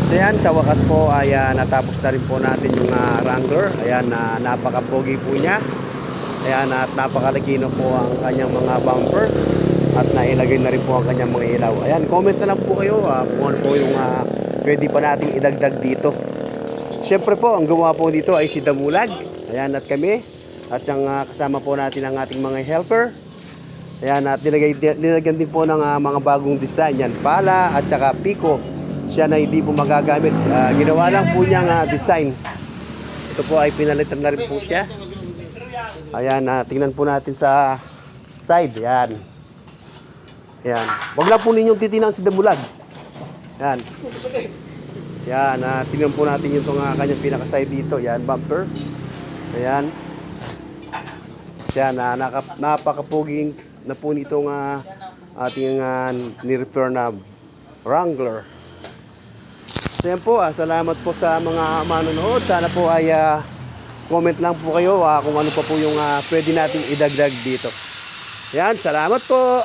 So yan, sa wakas po ay natapos na rin po natin yung Wrangler. Ayan, napaka-pogi po niya. Ayan, at napakalagino po ang kanyang mga bumper. At nailagay na rin po ang kanyang mga ilaw. Ayan, comment na lang po kayo kung ano po yung pwede pa nating idagdag dito. Siyempre po, ang gumawa po dito ay si Damulag. Ayan, at kami. At yung kasama po natin ang ating mga helper. Ayan, at nilagyan din po ng mga bagong design. Yan, pala at saka piko. Siya na hindi po magagamit. Ginawa lang po niyang design. Ito po ay pinalitan na rin po siya. Ayan, tingnan po natin sa side. Ayan. Ayan. Huwag lang po ninyong titinang si Damulag. Ayan. Ayan, tingnan po natin yung kanyang pinaka-side dito. Ayan, bumper. Ayan. Ayan, napakapuging na po nitong ating ni-repair na Wrangler. So yan po, salamat po sa mga manonood. Sana po ay comment lang po kayo kung ano pa po yung pwede nating idagdag dito. Yan, salamat po!